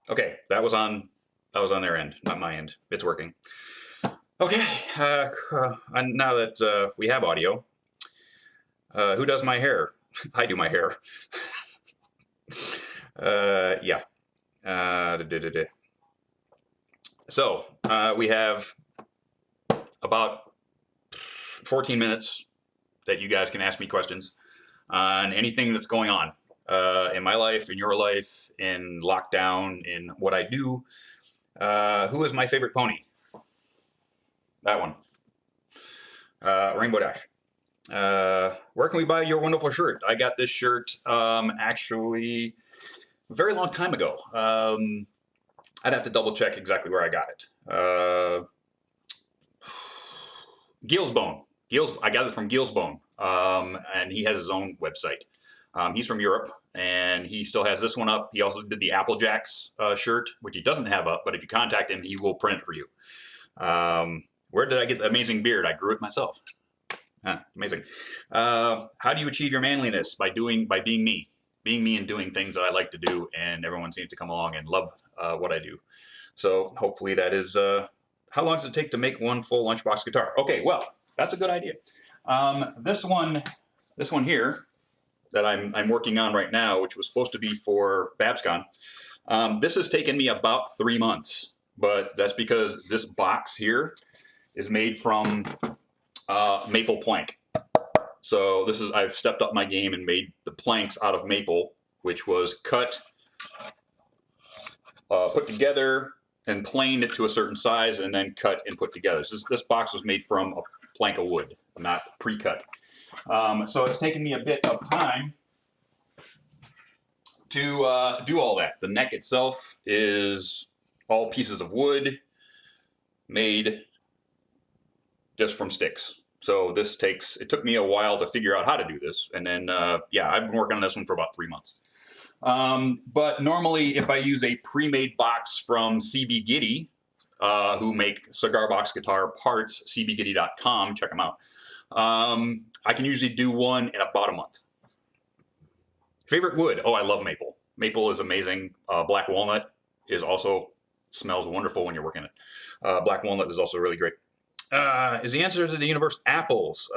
Okay, that was on their end, not my end. It's working. Okay, and now that we have audio, who does my hair? I do my hair. Yeah. So we have about 14 minutes that you guys can ask me questions on anything that's going on in my life, in your life, in lockdown, in what I do. Who is my favorite pony? That one. Rainbow Dash. Where can we buy your wonderful shirt? I got this shirt actually a very long time ago. I'd have to double check exactly where I got it. Gilsbone. I got it from Gilsbone, and he has his own website. He's from Europe, and he still has this one up. He also did the Apple Jacks shirt, which he doesn't have up, but if you contact him, he will print it for you. Where did I get the amazing beard? I grew it myself. Amazing. How do you achieve your manliness? By being me. Being me and doing things that I like to do, and everyone seems to come along and love what I do. So hopefully that is... how long does it take to make one full Lunchbox guitar? Okay, well, that's a good idea. This one here that I'm working on right now, which was supposed to be for BabsCon, this has taken me about 3 months, but that's because this box here is made from maple plank. So I've stepped up my game and made the planks out of maple, which was cut, put together, and planed it to a certain size, and then cut and put together. So this box was made from a plank of wood, not pre-cut. So it's taken me a bit of time to do all that. The neck itself is all pieces of wood made just from sticks. So it took me a while to figure out how to do this. And then, yeah, I've been working on this one for about 3 months. But normally if I use a pre-made box from CB Giddy, who make cigar box guitar parts, cbgiddy.com, check them out. I can usually do one in about a month. Favorite wood? Oh, I love maple. Maple is amazing. Black walnut smells wonderful when you're working it. Black walnut is also really great. Is the answer to the universe apples?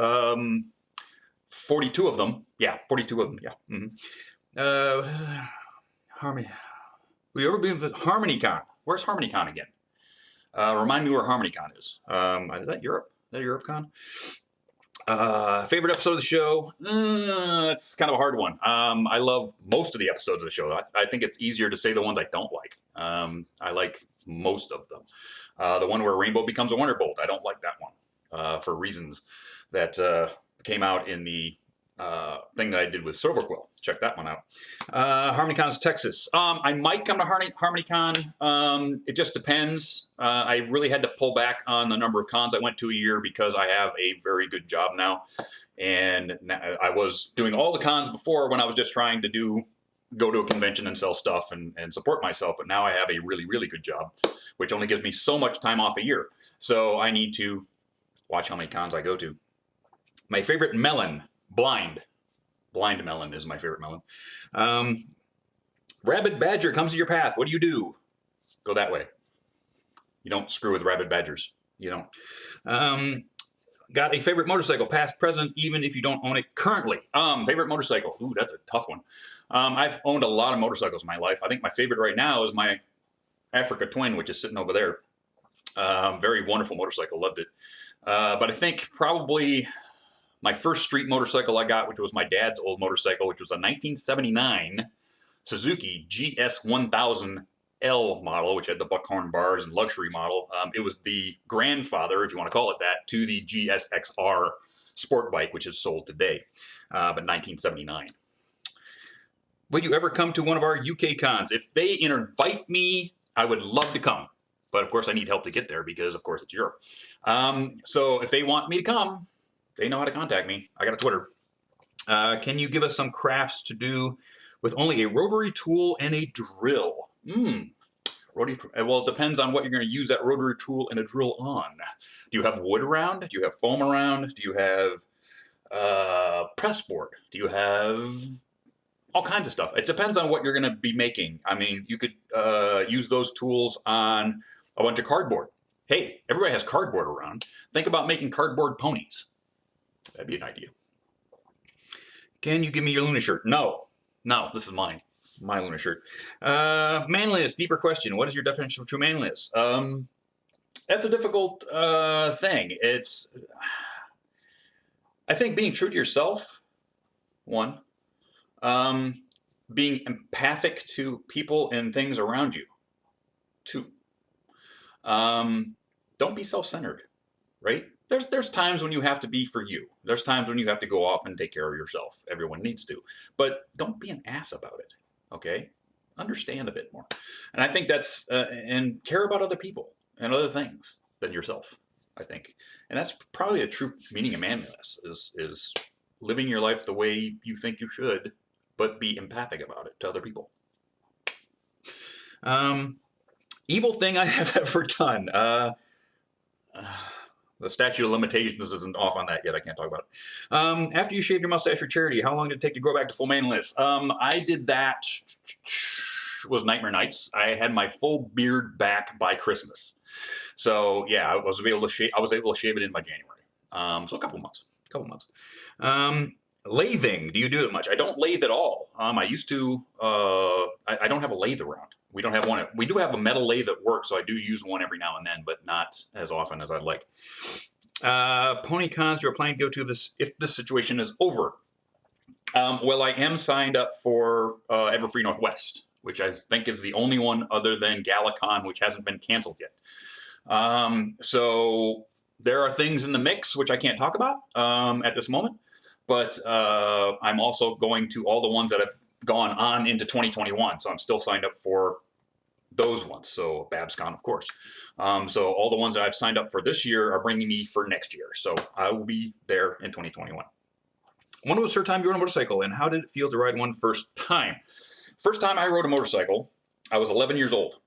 42 of them. Yeah, 42 of them. Yeah. Harmony. Have you ever been to HarmonyCon? Where's HarmonyCon again? Remind me where HarmonyCon is. Is that Europe? Is that EuropeCon? Favorite episode of the show? It's kind of a hard one. I love most of the episodes of the show. I think it's easier to say the ones I don't like. I like most of them. The one where Rainbow becomes a Wonderbolt, I don't like that one for reasons that came out in the thing that I did with Silverquill. Check that one out. HarmonyCon's Texas. I might come to HarmonyCon. It just depends. I really had to pull back on the number of cons I went to a year because I have a very good job now. And I was doing all the cons before when I was just trying to go to a convention and sell stuff and support myself. But now I have a really, really good job, which only gives me so much time off a year. So I need to watch how many cons I go to. My favorite melon, blind. Blind melon is my favorite melon. Rabid badger comes to your path. What do? Go that way. You don't screw with rabid badgers. You don't. Got a favorite motorcycle, past, present, even if you don't own it currently. Favorite motorcycle. Ooh, that's a tough one. I've owned a lot of motorcycles in my life. I think my favorite right now is my Africa Twin, which is sitting over there. Very wonderful motorcycle. Loved it. But I think probably my first street motorcycle I got, which was my dad's old motorcycle, which was a 1979 Suzuki GS1000L model, which had the buckhorn bars and luxury model. It was the grandfather, if you want to call it that, to the GSXR sport bike, which is sold today, but 1979. Will you ever come to one of our UK cons? If they invite me, I would love to come. But of course, I need help to get there because, of course, it's Europe. So if they want me to come, they know how to contact me. I got a Twitter. Can you give us some crafts to do with only a rotary tool and a drill? Well, it depends on what you're going to use that rotary tool and a drill on. Do you have wood around? Do you have foam around? Do you have press board? Do you have all kinds of stuff. It depends on what you're going to be making. I mean, you could use those tools on a bunch of cardboard. Hey, everybody has cardboard around. Think about making cardboard ponies. That'd be an idea. Can you give me your Luna shirt? No. No, this is mine. My Luna shirt. Manliness, deeper question. What is your definition of true manliness? That's a difficult thing. I think being true to yourself, one. Being empathic to people and things around you, two. Don't be self-centered, right? There's times when you have to be for you. There's times when you have to go off and take care of yourself. Everyone needs to. But don't be an ass about it, okay? Understand a bit more. And I think that's, and care about other people and other things than yourself, I think. And that's probably a true meaning of manliness, is living your life the way you think you should, but be empathic about it to other people. Evil thing I have ever done. The statute of limitations isn't off on that yet. I can't talk about it. After you shaved your mustache for charity, how long did it take to grow back to full manliness? I did that, was Nightmare Nights. I had my full beard back by Christmas. So yeah, I was able to shave it in by January. So a couple months. Lathing, do you do it much? I don't lathe at all. I used to, I don't have a lathe around. We don't have one. We do have a metal lathe at work, so I do use one every now and then, but not as often as I'd like. Pony cons you're planning to go to this if this situation is over. Well, I am signed up for Everfree Northwest, which I think is the only one other than GalaCon, which hasn't been canceled yet. So there are things in the mix which I can't talk about at this moment. But I'm also going to all the ones that have gone on into 2021. So I'm still signed up for those ones. So BabsCon, of course. So all the ones that I've signed up for this year are bringing me for next year. So I will be there in 2021. When was the first time you rode a motorcycle, and how did it feel to ride one first time? First time I rode a motorcycle, I was 11 years old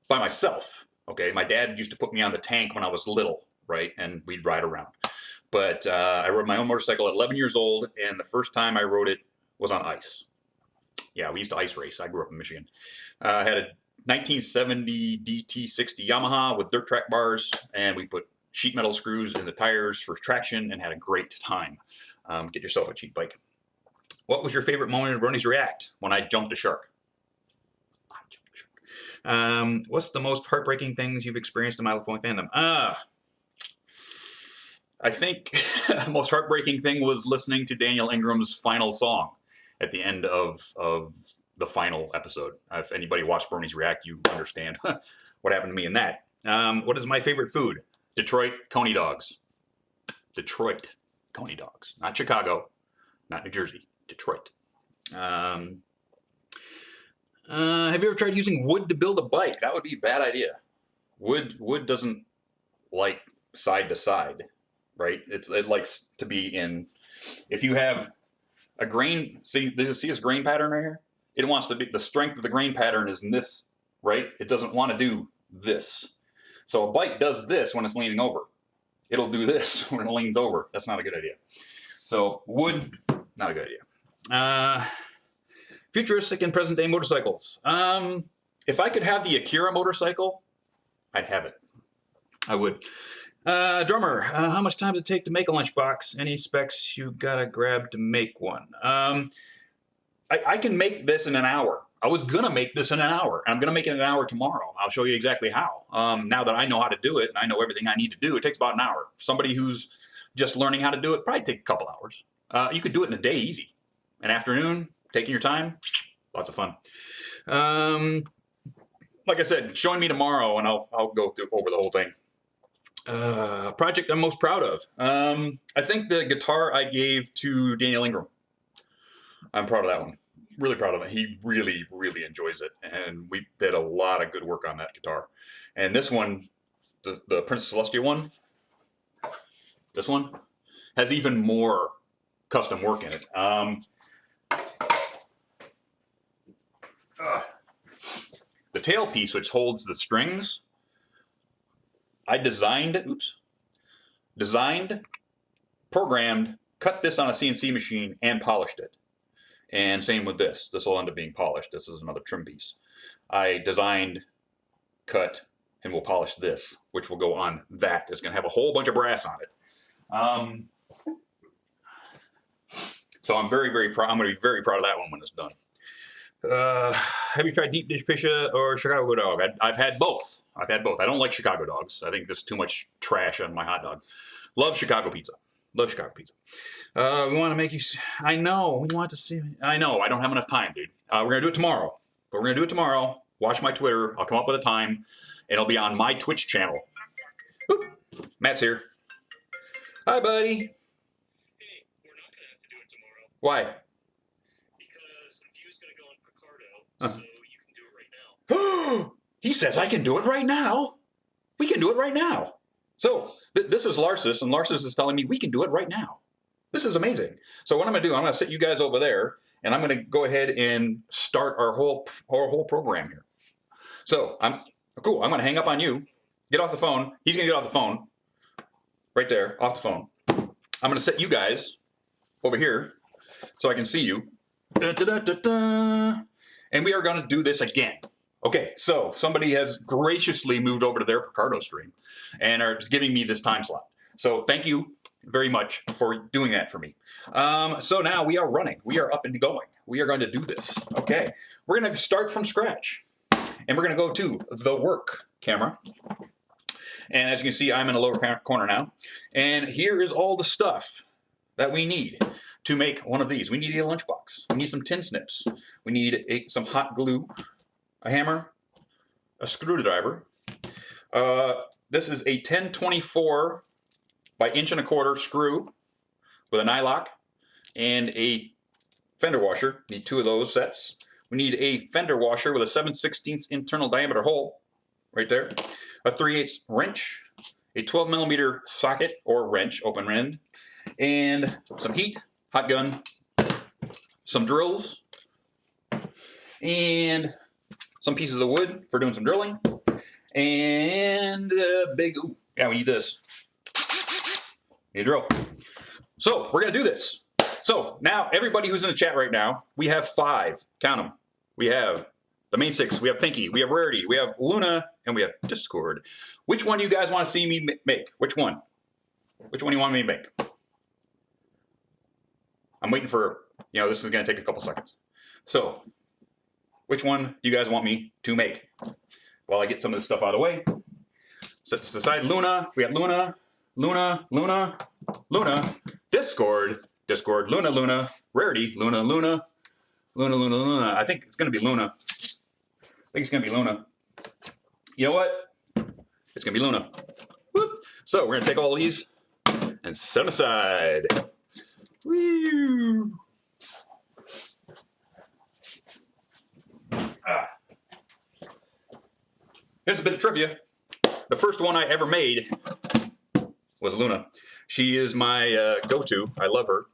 by myself. Okay, my dad used to put me on the tank when I was little, right? And we'd ride around. But I rode my own motorcycle at 11 years old, and the first time I rode it was on ice. Yeah, we used to ice race. I grew up in Michigan. I had a 1970 DT60 Yamaha with dirt track bars, and we put sheet metal screws in the tires for traction and had a great time. Get yourself a cheap bike. What was your favorite moment in Brony's React? When I jumped a shark. What's the most heartbreaking things you've experienced in My Little Pony fandom? I think the most heartbreaking thing was listening to Daniel Ingram's final song at the end of the final episode. If anybody watched Bernie's React, you understand what happened to me in that. What is my favorite food? Detroit Coney dogs. Detroit Coney dogs. Not Chicago, not New Jersey, Detroit. Have you ever tried using wood to build a bike? That would be a bad idea. Wood doesn't like side to side. Right? It likes to be in, if you have a grain, see this grain pattern right here? It wants to be, the strength of the grain pattern is in this, right? It doesn't want to do this. So a bike does this when it's leaning over. It'll do this when it leans over. That's not a good idea. So wood, not a good idea. Futuristic and present day motorcycles. If I could have the Akira motorcycle, I'd have it. I would. Drummer, how much time does it take to make a lunchbox? Any specs you gotta grab to make one? I can make this in an hour. I was gonna make this in an hour. I'm gonna make it in an hour tomorrow. I'll show you exactly how. Now that I know how to do it and I know everything I need to do, it takes about an hour. Somebody who's just learning how to do it probably take a couple hours. You could do it in a day easy. An afternoon, taking your time, lots of fun. Like I said, showing me tomorrow and I'll go over the whole thing. Project I'm most proud of. I think the guitar I gave to Daniel Ingram. I'm proud of that one. Really proud of it. He really, really enjoys it. And we did a lot of good work on that guitar. And this one, the Princess Celestia one, this one, has even more custom work in it. The tailpiece, which holds the strings, I designed, programmed, cut this on a CNC machine, and polished it. And same with this. This will end up being polished. This is another trim piece. I designed, cut, and will polish this, which will go on that. It's going to have a whole bunch of brass on it. So I'm very, very proud. I'm going to be very proud of that one when it's done. Have you tried deep dish pizza or Chicago dog? I've had both. I don't like Chicago dogs. I think there's too much trash on my hot dog. Love Chicago pizza. Love Chicago pizza. We want to make you. I know. We want to see. I know. I don't have enough time, dude. We're gonna do it tomorrow. But we're gonna do it tomorrow. Watch my Twitter. I'll come up with a time, and it'll be on my Twitch channel. Oop. Matt's here. Hi, buddy. Hey, we're not gonna have to do it tomorrow. Why? Because View's gonna go on Picardo, so you can do it right now. He says I can do it right now. We can do it right now. So this is Larsis, and Larsis is telling me we can do it right now. This is amazing. So what I'm going to do, I'm going to sit you guys over there, and I'm going to go ahead and start our whole program here. So cool. I'm going to hang up on you. Get off the phone. He's going to get off the phone. Right there, off the phone. I'm going to set you guys over here so I can see you. Da, da, da, da, da. And we are going to do this again. Okay, so somebody has graciously moved over to their Picardo stream and are giving me this time slot. So thank you very much for doing that for me. So now we are running. We are up and going. We are going to do this. Okay, we're going to start from scratch. And we're going to go to the work camera. And as you can see, I'm in the lower corner now. And here is all the stuff that we need to make one of these. We need a lunchbox. We need some tin snips. We need some hot glue. A hammer, a screwdriver. This is a 1024 by 1.25" screw with a nylock and a fender washer. Need 2 of those sets. We need a fender washer with a 7/16 internal diameter hole right there. A 3/8 wrench, a 12mm socket or wrench, open end, and some heat, hot gun, some drills, and some pieces of wood for doing some drilling, and a big, ooh, yeah, we need this. Need a drill. So we're gonna do this. So now everybody who's in the chat right now, we have 5, count them. We have the main 6, we have Pinky, we have Rarity, we have Luna, and we have Discord. Which one do you guys want to see me make? Which one? Which one do you want me to make? I'm waiting for, this is gonna take a couple seconds. So, which one do you guys want me to make? While I get some of this stuff out of the way. Set this aside. Luna. We have Luna. Luna. Luna. Luna. Discord. Discord. Luna. Luna. Rarity. Luna. Luna. Luna. Luna. Luna. I think it's going to be Luna. I think it's going to be Luna. You know what? It's going to be Luna. Whoop. So we're going to take all these and set them aside. Woo. Here's a bit of trivia. The first one I ever made was Luna. She is my go-to. I love her.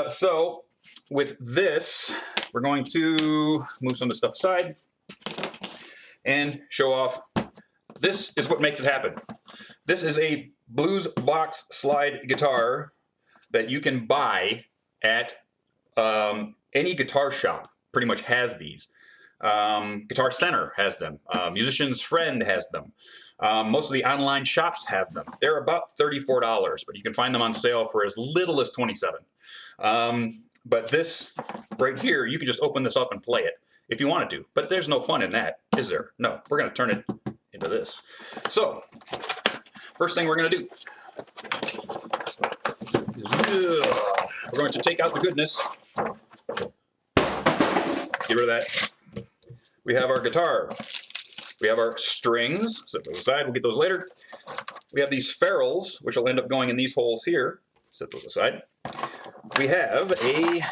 So with this, we're going to move some of the stuff aside and show off. This is what makes it happen. This is a blues box slide guitar that you can buy at any guitar shop. Pretty much has these. Guitar Center has them. Musician's Friend has them. Most of the online shops have them. They're about $34, but you can find them on sale for as little as $27. But this right here, you can just open this up and play it if you wanted to. But there's no fun in that, is there? No, we're going to turn it into this. So, first thing we're going to do is we're going to take out the goodness. Get rid of that. We have our guitar. We have our strings. Set those aside. We'll get those later. We have these ferrules, which will end up going in these holes here. Set those aside. We have a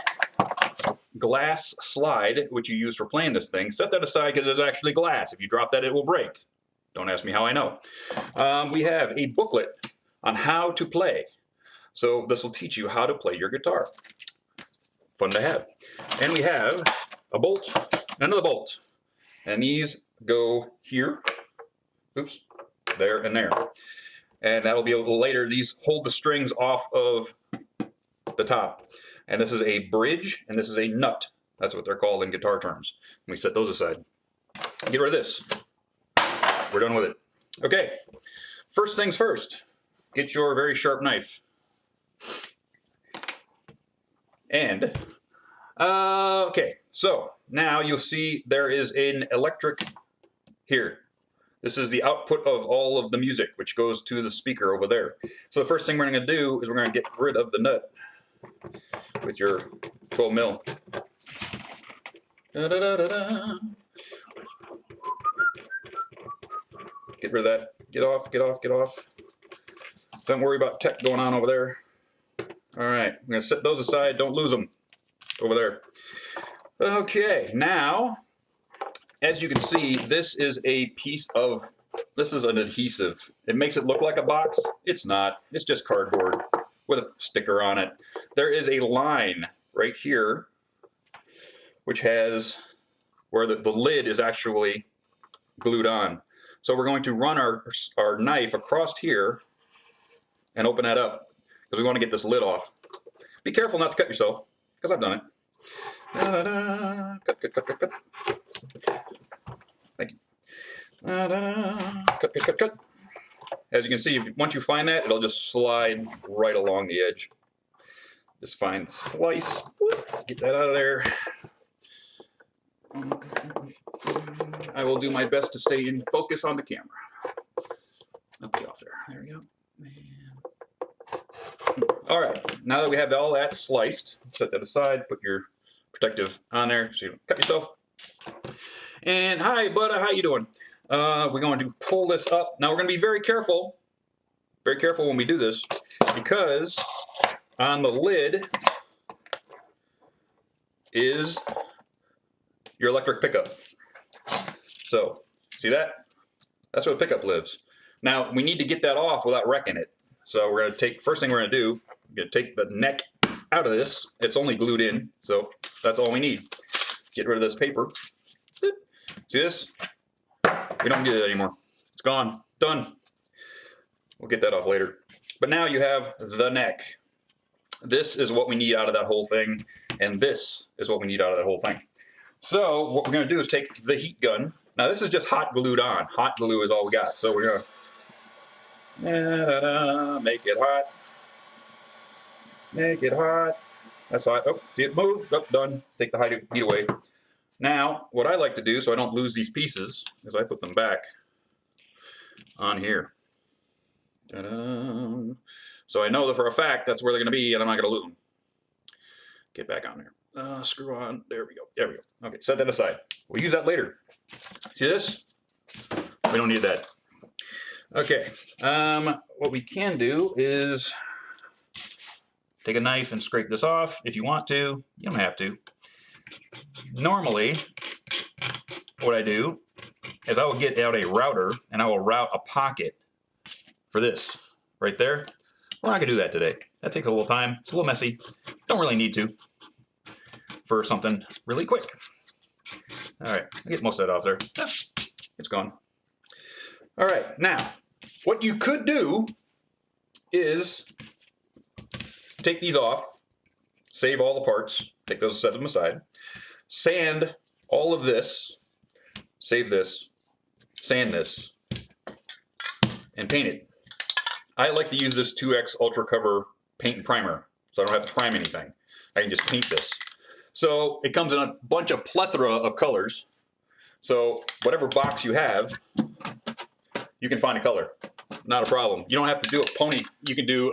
glass slide, which you use for playing this thing. Set that aside because it's actually glass. If you drop that, it will break. Don't ask me how I know. We have a booklet on how to play. So this will teach you how to play your guitar. Fun to have. And we have a bolt, another bolt. And these go here. Oops. There and there. And that'll be a little later. These hold the strings off of the top. And this is a bridge, and this is a nut. That's what they're called in guitar terms. Let me set those aside. Get rid of this. We're done with it. Okay, first things first. Get your very sharp knife. And, okay, so now you'll see there is an electric here. This is the output of all of the music, which goes to the speaker over there. So the first thing we're going to do is we're going to get rid of the nut with your 12 mil. Da, da, da, da, da. Get rid of that. Get off, get off, get off. Don't worry about tech going on over there. All right, I'm going to set those aside. Don't lose them over there. Okay, now, as you can see, this is a piece of, this is an adhesive. It makes it look like a box. It's not. It's just cardboard with a sticker on it. There is a line right here, which has, where the lid is actually glued on. So we're going to run our knife across here and open that up, because we want to get this lid off. Be careful not to cut yourself, because I've done it. Da-da-da. Cut, cut, cut, cut, cut. Thank you. Da-da-da. Cut, cut, cut, cut. As you can see, once you find that, it'll just slide right along the edge. Just find the slice. Get that out of there. I will do my best to stay in focus on the camera. I'll be off there. There we go. All right, now that we have all that sliced, set that aside, put your protective on there so you don't cut yourself. And hi, buddy, how you doing? We're going to pull this up. Now we're going to be very careful when we do this, because on the lid is your electric pickup. So, see that? That's where the pickup lives. Now, we need to get that off without wrecking it. So we're going to take, first thing we're going to do, we're going to take the neck out of this. It's only glued in, so that's all we need. Get rid of this paper. See this? We don't need it anymore. It's gone. Done. We'll get that off later. But now you have the neck. This is what we need out of that whole thing, and this is what we need out of that whole thing. So what we're going to do is take the heat gun. Now this is just hot glued on. Hot glue is all we got. So we're going to make it hot. Make it hot. That's hot. Oh, see it move? Oh, done. Take the heat away. Now, what I like to do so I don't lose these pieces is I put them back on here. Ta-da. So I know that for a fact that's where they're going to be, and I'm not going to lose them. Get back on there. Screw on. There we go. There we go. Okay, set that aside. We'll use that later. See this? We don't need that. Okay, what we can do is take a knife and scrape this off if you want to. You don't have to. Normally, what I do is I will get out a router and I will route a pocket for this right there. We're not going to do that today. That takes a little time. It's a little messy. Don't really need to for something really quick. All right, I get most of that off there. Yeah, it's gone. All right, now, what you could do is take these off, save all the parts, take those, set them aside, sand all of this, save this, sand this, and paint it. I like to use this 2X Ultra Cover paint and primer, so I don't have to prime anything. I can just paint this. So it comes in a bunch of plethora of colors. So whatever box you have, you can find a color. Not a problem. You don't have to do a pony. You can do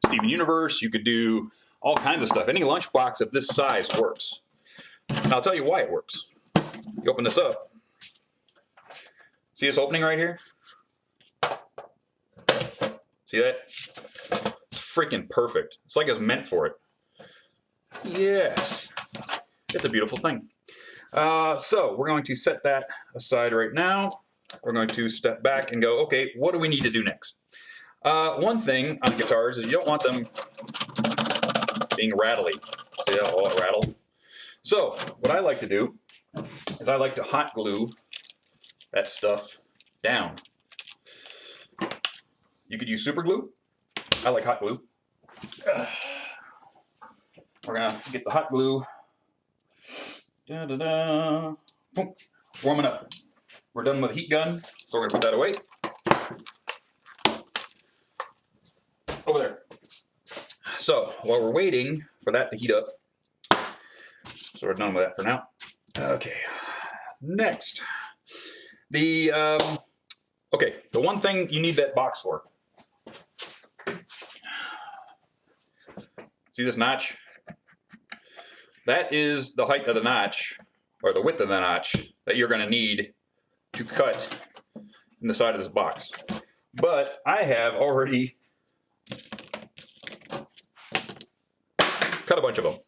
Steven Universe. You could do all kinds of stuff. Any lunchbox of this size works. And I'll tell you why it works. You open this up. See this opening right here? See that? It's freaking perfect. It's like it's meant for it. Yes. It's a beautiful thing. So we're going to set that aside right now. We're going to step back and go, okay, what do we need to do next? One thing on guitars is you don't want them being rattly. See how all it rattled? So what I like to do is I like to hot glue that stuff down. You could use super glue. I like hot glue. we're gonna get the hot glue. Da, da, da. Boom. Warming up. We're done with the heat gun, so we're gonna put that away. Over there. So while we're waiting for that to heat up, so we're done with that for now. Okay. Next, the the one thing you need that box for. See this notch? That is the height of the notch, or the width of the notch, that you're going to need to cut in the side of this box. But I have already cut a bunch of them.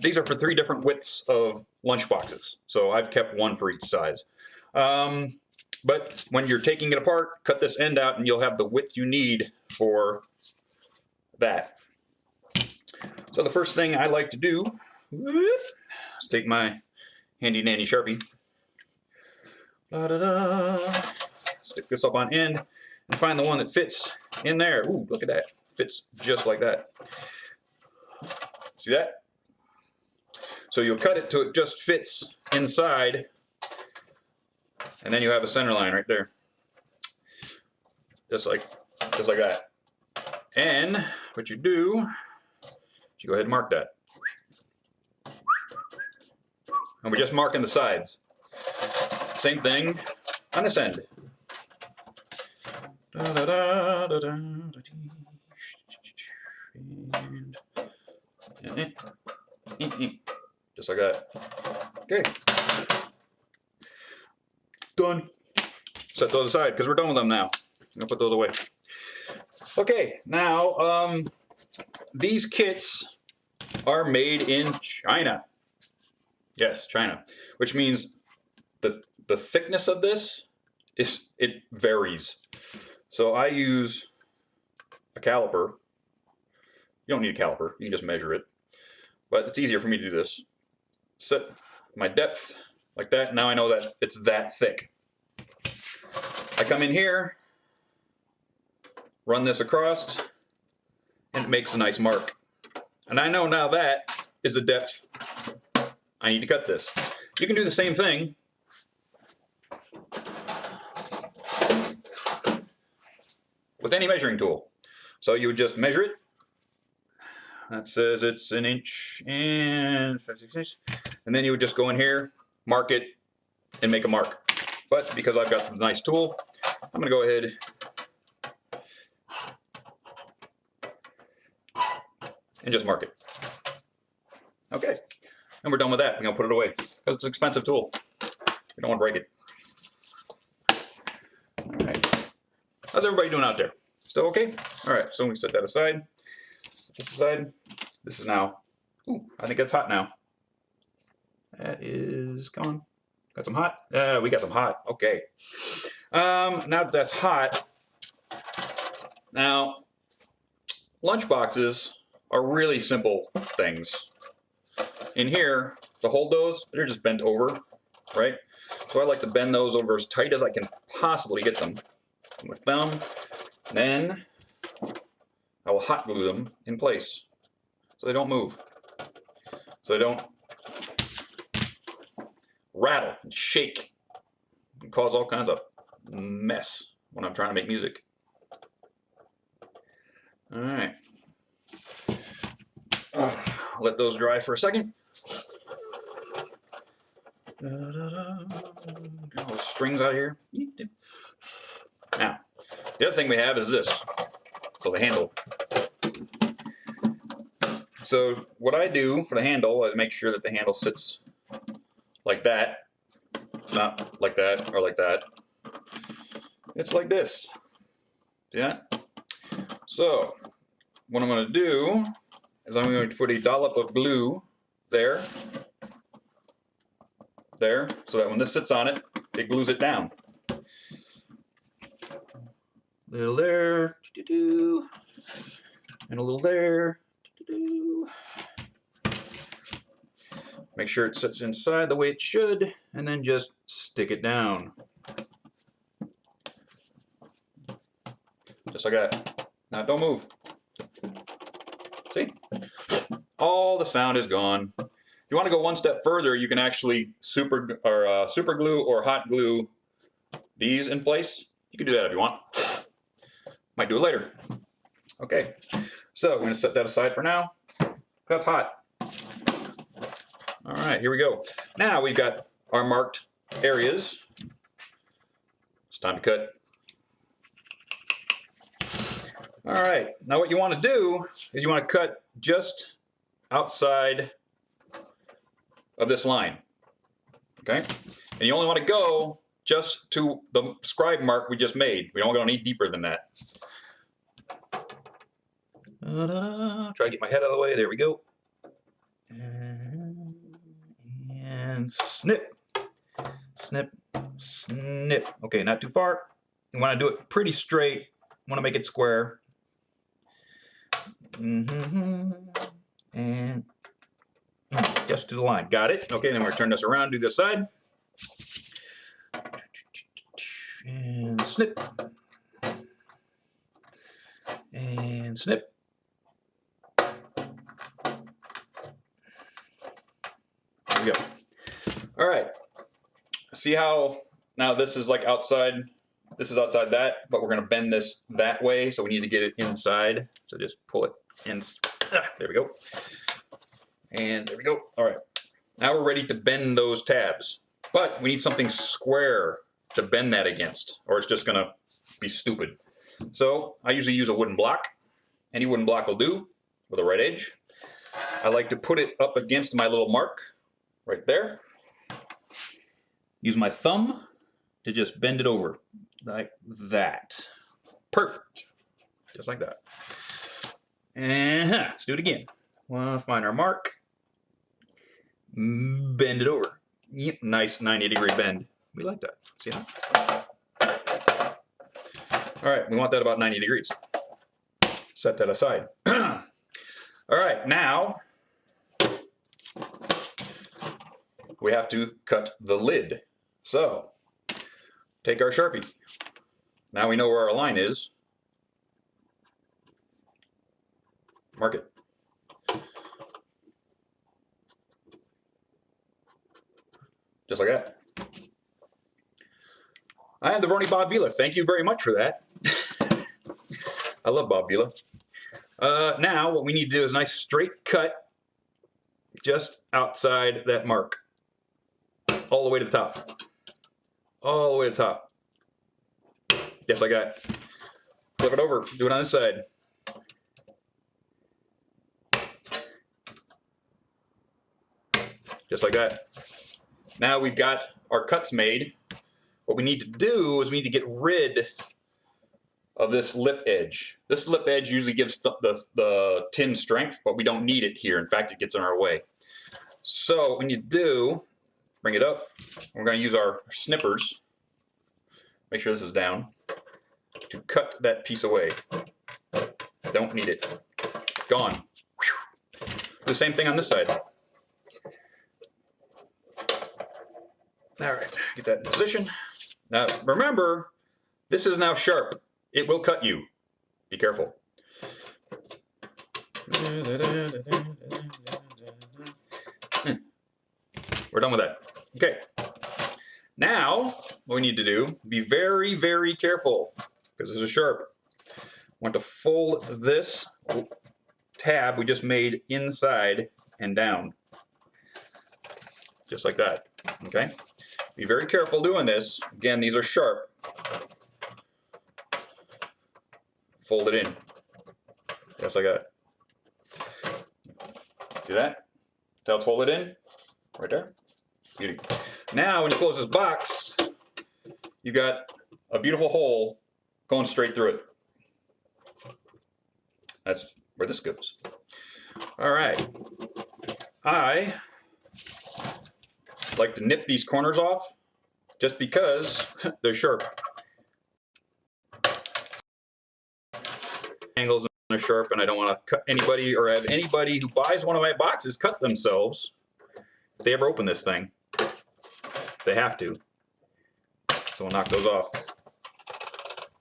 These are for 3 different widths of lunch boxes, so I've kept one for each size. But when you're taking it apart, cut this end out and you'll have the width you need for that. So the first thing I like to do is take my handy dandy Sharpie, stick this up on end, and find the one that fits in there. Ooh, look at that. Fits just like that. See that? So you'll cut it till it just fits inside, and then you have a center line right there. Just like that. And what you do, you go ahead and mark that. And we're just marking the sides. Same thing on this end. Just like that. Okay. Done. Set those aside because we're done with them now. I'm gonna put those away. Okay, now these kits are made in China. Yes, China. Which means the thickness of this it varies. So I use a caliper. You don't need a caliper, you can just measure it. But it's easier for me to do this. Set my depth like that. Now I know that it's that thick. I come in here, run this across, and it makes a nice mark. And I know now that is the depth I need to cut this. You can do the same thing with any measuring tool. So you would just measure it. That says it's 1 inch and 5/6 inches. And then you would just go in here, mark it, and make a mark. But because I've got the nice tool, I'm going to go ahead and just mark it. Okay. And we're done with that. We're going to put it away because it's an expensive tool. We don't want to break it. All right. How's everybody doing out there? Still okay? All right. So we can set that aside. Set this aside. This is now. Ooh, I think that's hot now. That is, come on. Got some hot? We got some hot. Okay. Now that that's hot, now lunch boxes are really simple things. In here, to hold those, they're just bent over, right? So I like to bend those over as tight as I can possibly get them with my thumb. Then I will hot glue them in place so they don't move, so they don't rattle and shake and cause all kinds of mess when I'm trying to make music. All right. Let those dry for a second. Get all those strings out of here. Now, the other thing we have is this. So the handle. So what I do for the handle is make sure that the handle sits like that. It's not like that or like that. It's like this. See that? So what I'm going to do is I'm going to put a dollop of glue there, so that when this sits on it, it glues it down. A little there, and a little there. Make sure it sits inside the way it should, and then just stick it down. Just like that. Now don't move. See? all the sound is gone. If you want to go one step further, you can actually super glue or hot glue these in place. You can do that if you want. Might do it later. Okay, so we're going to set that aside for now. That's hot. All right, here we go. Now we've got our marked areas. It's time to cut. All right, now what you want to do is you want to cut just outside of this line, okay? And you only want to go just to the scribe mark we just made. We don't go any deeper than that. Try to get my head out of the way. There we go. And snip, snip, snip. Okay, not too far. You want to do it pretty straight. You want to make it square. And just to the line. Got it. Okay, then we're going to turn this around, do this side. And snip. And snip. There we go. All right. See how now this is like outside, this is outside that, but we're going to bend this that way, so we need to get it inside. So just pull it in. There we go. And there we go. All right. Now we're ready to bend those tabs, but we need something square to bend that against, or it's just going to be stupid. So I usually use a wooden block. Any wooden block will do with a right edge. I like to put it up against my little mark right there. Use my thumb to just bend it over like that. Perfect. Just like that. And let's do it again. We'll find our mark. Bend it over. Yep, nice 90-degree bend. We like that. See that? All right, we want that about 90 degrees. Set that aside. All right, now we have to cut the lid. So take our Sharpie. Now we know where our line is. Mark it. Just like that. I am the Brony Bob Vila. Thank you very much for that. I love Bob Vila. Now what we need to do is a nice straight cut just outside that mark. All the way to the top. All the way to the top. Just like that. Flip it over. Do it on this side. Just like that. Now we've got our cuts made. What we need to do is we need to get rid of this lip edge. This lip edge usually gives the tin strength, but we don't need it here. In fact, it gets in our way. So what we need to do, bring it up. We're going to use our snippers. Make sure this is down. To cut that piece away. Don't need it. Gone. Do the same thing on this side. All right, get that in position. Now remember, this is now sharp. It will cut you. Be careful. We're done with that. Okay. Now, what we need to do, be very, very careful, because this is sharp. Want to fold this tab we just made inside and down. Just like that. Okay? Be very careful doing this. Again, these are sharp. Fold it in. Just like that. See that? That's how it's folded in. Right there. Beauty. Now, when you close this box, you've got a beautiful hole going straight through it. That's where this goes. All right. I like to nip these corners off just because they're sharp. Angles are sharp, and I don't want to cut anybody or have anybody who buys one of my boxes cut themselves if they ever open this thing. They have to. So we'll knock those off.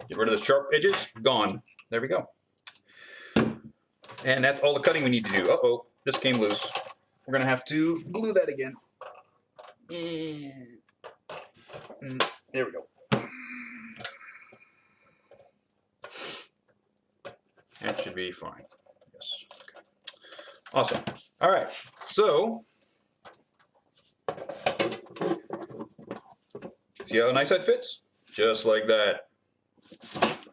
Get rid of the sharp edges. Gone. There we go. And that's all the cutting we need to do. Uh-oh. this came loose. We're gonna have to glue that again. And there we go. That should be fine. Yes. Okay. Awesome. All right. So, see how nice that fits? Just like that.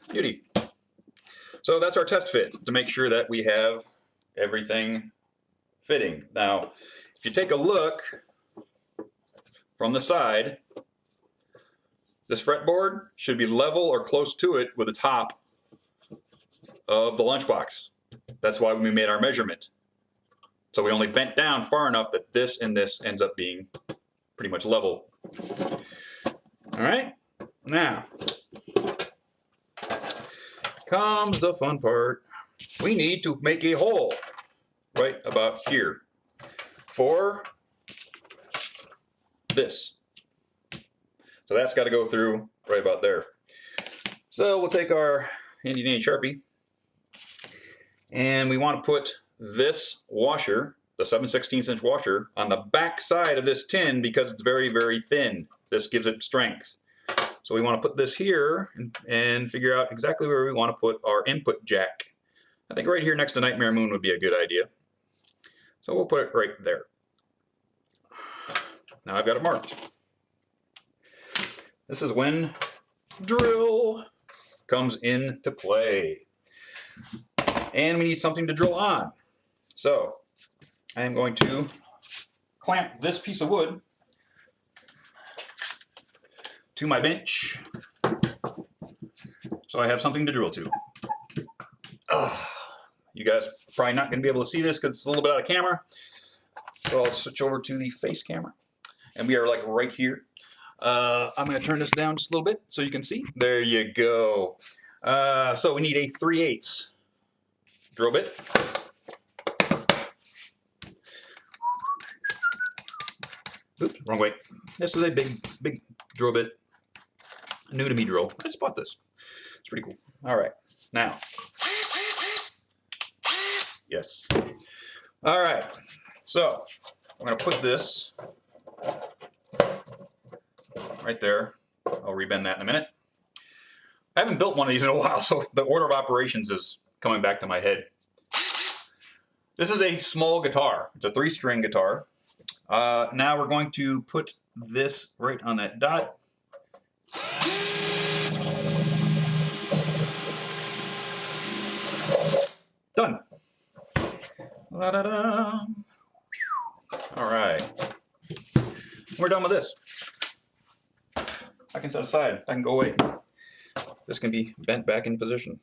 Beauty. So that's our test fit to make sure that we have everything fitting. Now, if you take a look from the side, this fretboard should be level or close to it with the top of the lunchbox. That's why we made our measurement. So we only bent down far enough that this and this ends up being pretty much level. All right, now comes the fun part. We need to make a hole right about here for this. So that's got to go through right about there. So we'll take our handy dandy Sharpie, and we want to put this washer, the 7/16 inch washer, on the back side of this tin because it's very, very thin. This gives it strength. So we want to put this here and figure out exactly where we want to put our input jack. I think right here next to Nightmare Moon would be a good idea. So we'll put it right there. Now I've got it marked. This is when drill comes into play. And we need something to drill on. So I am going to clamp this piece of wood to my bench so I have something to drill to. You guys are probably not going to be able to see this because it's a little bit out of camera. So I'll switch over to the face camera. And we are like right here. I'm going to turn this down just a little bit so you can see. There you go. So we need a 3/8 drill bit. Oops, wrong way. This is a big drill bit. New to me drill. I just bought this. It's pretty cool. All right, now. Yes. All right, so I'm going to put this right there. I'll rebend that in a minute. I haven't built one of these in a while, so the order of operations is coming back to my head. This is a small guitar. It's a 3-string guitar. Now we're going to put this right on that dot. Done. La-da-da. All right. We're done with this. I can set aside. I can go away. This can be bent back in position.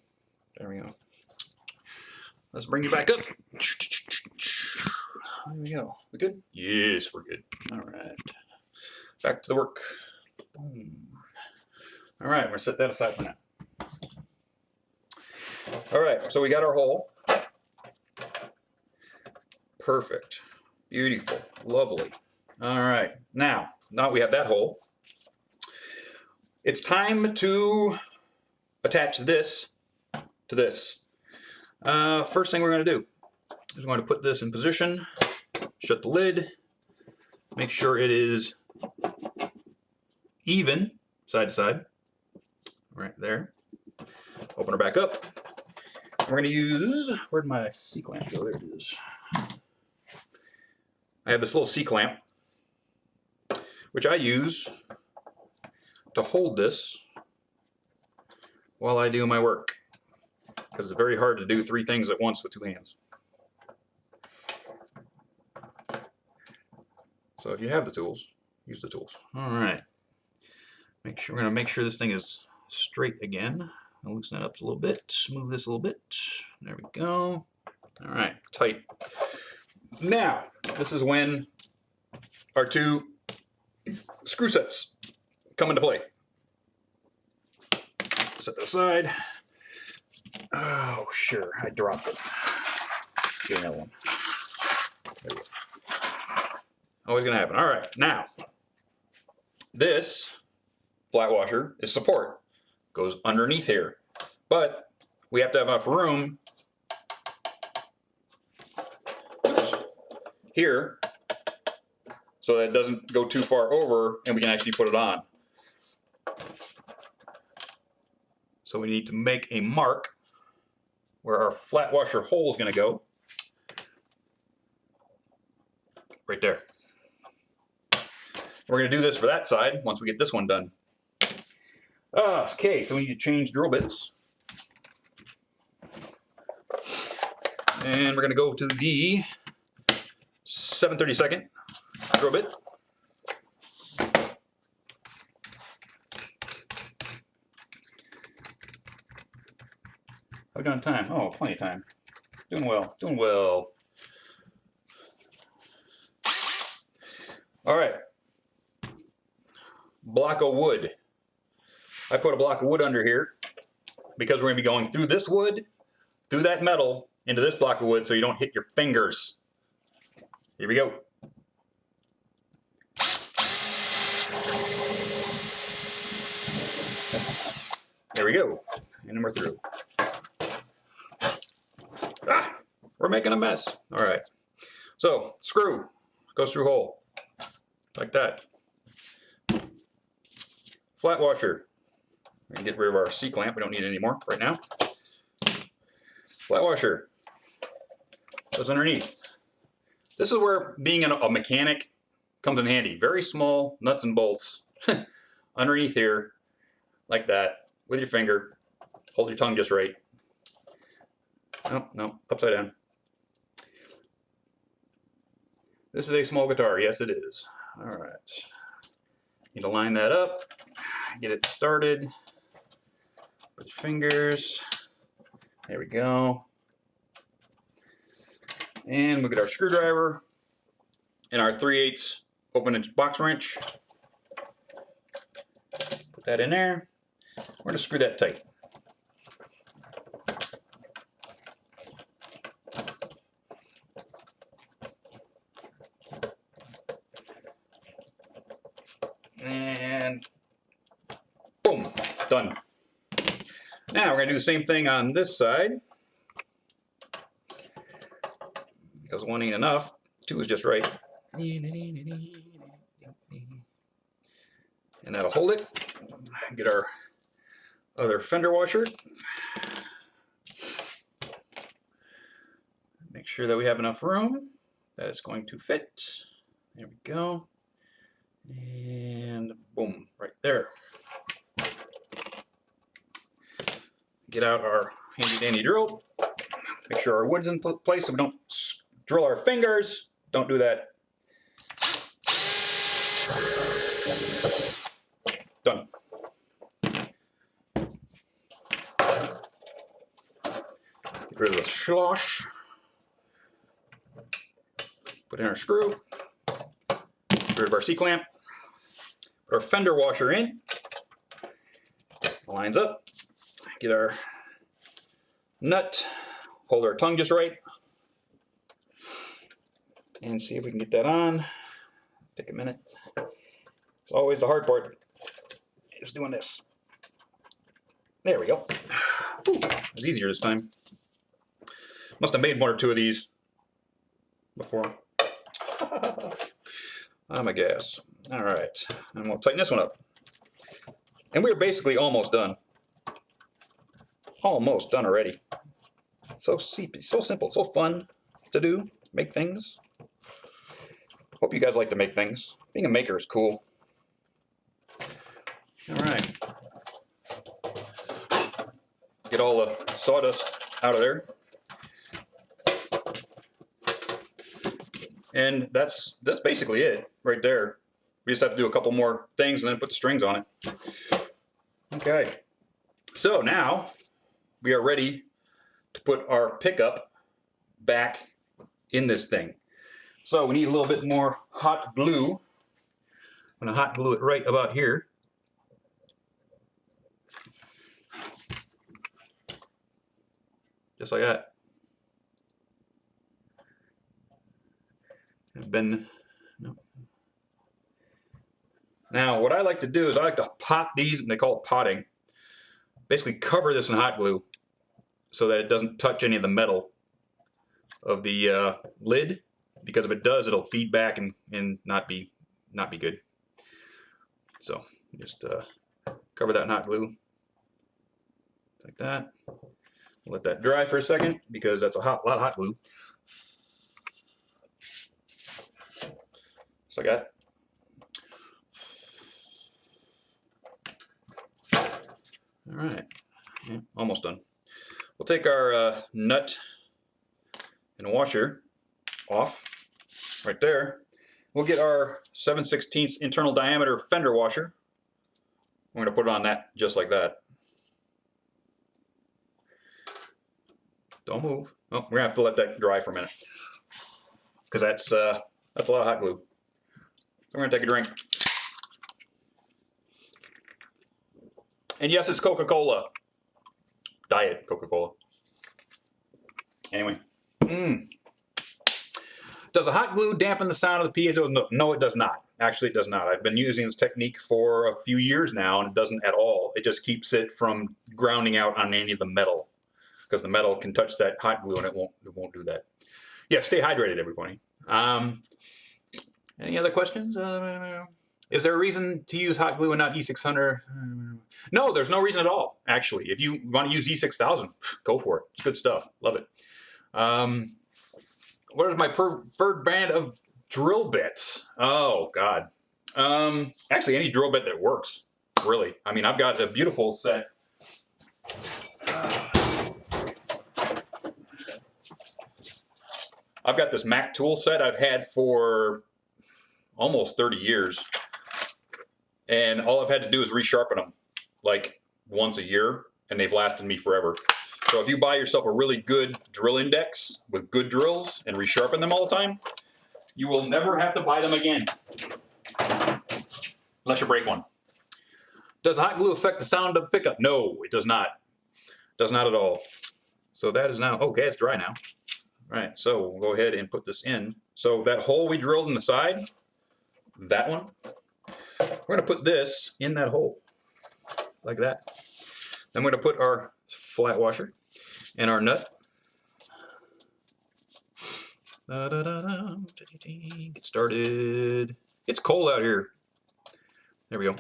There we go. Let's bring you back up. There we go. We good? Yes, we're good. All right. Back to the work. Boom. All right, we're gonna set that aside for now. All right, so we got our hole. Perfect. Beautiful. Lovely. All right. Now we have that hole. It's time to attach this to this. First thing we're going to do is we're going to put this in position, shut the lid, make sure it is even side to side, right there. Open her back up. We're going to use, where'd my C-clamp go? There it is. I have this little C-clamp, which I use to hold this while I do my work, because it's very hard to do 3 things at once with 2 hands. So if you have the tools, use the tools. All right. We're going to make sure this thing is straight again. I'll loosen that up a little bit, move this a little bit. There we go. All right, tight. Now, this is when our 2 screw sets come into play. Set that aside. Oh, sure, I dropped it. Let's get another one. There we go. Always gonna happen. All right, now, this flat washer is support. Goes underneath here. But we have to have enough room. Oops. here so that it doesn't go too far over and we can actually put it on. So we need to make a mark where our flat washer hole is going to go. Right there. We're going to do this for that side once we get this one done. Okay, so we need to change drill bits. And we're going to go to the 7/32 drill bit. How we done time? Oh, plenty of time. Doing well, doing well. All right. Block of wood. I put a block of wood under here because we're going to be going through this wood, through that metal, into this block of wood so you don't hit your fingers. Here we go. There we go. And then we're through. Ah, we're making a mess. All right. So, screw goes through hole like that. Flat washer. We can get rid of our C-clamp. We don't need it anymore right now. Flat washer goes underneath. This is where being a mechanic comes in handy. Very small nuts and bolts underneath here, like that, with your finger. Hold your tongue just right. Oh, no, upside down. This is a small guitar. Yes, it is. All right. Need to line that up. Get it started with your fingers. There we go. And we'll get our screwdriver and our 3/8 open box wrench. Put that in there. We're going to screw that tight. And boom, done. Now we're going to do the same thing on this side. Because one ain't enough, two is just right. And that'll hold it. Get our other fender washer. Make sure that we have enough room that it's going to fit. There we go. And boom, right there. Get out our handy dandy drill. Make sure our wood's in place so we don't drill our fingers. Don't do that. Done. Get rid of the slosh. Put in our screw. Get rid of our C-clamp. Put our fender washer in. Lines up. Get our nut. Hold our tongue just right. And see if we can get that on. Take a minute. It's always the hard part. Just doing this. There we go. Ooh, it was easier this time. Must have made one or two of these before. I'm a guess. All right, and we'll tighten this one up. And we're basically almost done. Almost done already. So simple, so fun to do. Make things. Hope you guys like to make things. Being a maker is cool. All right. Get all the sawdust out of there. And that's basically it right there. We just have to do a couple more things and then put the strings on it. Okay. So now we are ready to put our pickup back in this thing. So we need a little bit more hot glue. I'm going to hot glue it right about here. Just like that. No. Now what I like to do is I like to pot these, and they call it potting. Basically cover this in hot glue so that it doesn't touch any of the metal of the lid, because if it does, it'll feed back and not be good. So just cover that in hot glue like that. Let that dry for a second because that's a lot of hot glue. So I got. All right, yeah, almost done. We'll take our nut and washer off right there. We'll get our 7/16 internal diameter fender washer. We're going to put it on that just like that. Don't move. Oh, we're going to have to let that dry for a minute because that's a lot of hot glue. So we're going to take a drink. And yes, it's Coca-Cola. Diet Coca-Cola. Anyway. Does a hot glue dampen the sound of the piezo? No, it does not. Actually, it does not. I've been using this technique for a few years now, and it doesn't at all. It just keeps it from grounding out on any of the metal, because the metal can touch that hot glue, and it won't do that. Yeah, stay hydrated, everybody. Any other questions? Is there a reason to use hot glue and not E600? No, there's no reason at all, actually. If you want to use E6000, go for it. It's good stuff. Love it. What is my preferred brand of drill bits? Oh, God. Actually, any drill bit that works, really. I mean, I've got a beautiful set. I've got this Mac tool set I've had for almost 30 years. And all I've had to do is resharpen them like once a year, and they've lasted me forever. So if you buy yourself a really good drill index with good drills and resharpen them all the time, you will never have to buy them again. Unless you break one. Does hot glue affect the sound of pickup? No, it does not. Does not at all. So that is now, okay, it's dry now. All right, so we'll go ahead and put this in. So that hole we drilled in the side, that one, we're going to put this in that hole, like that. Then we're going to put our flat washer and our nut. Get started. It's cold out here. There we go.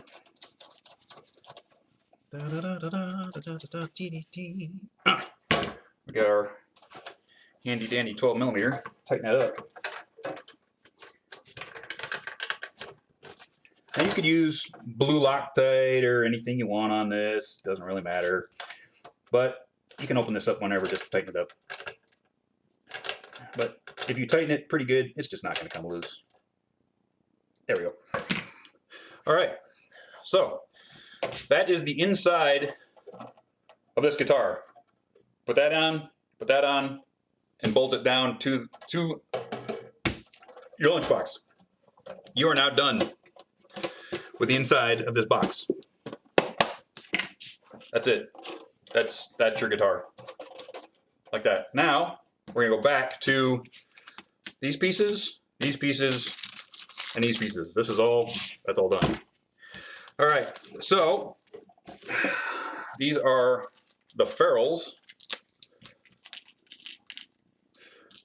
We got our handy dandy 12mm. Tighten that up. Now you could use blue Loctite or anything you want on this. Doesn't really matter. But you can open this up whenever just to tighten it up. But if you tighten it pretty good, it's just not going to come loose. There we go. All right. So that is the inside of this guitar. Put that on, and bolt it down to your lunchbox. You are now done with the inside of this box. That's it. That's your guitar. Like that. Now, we're gonna go back to these pieces, and these pieces. That's all done. All right, so these are the ferrules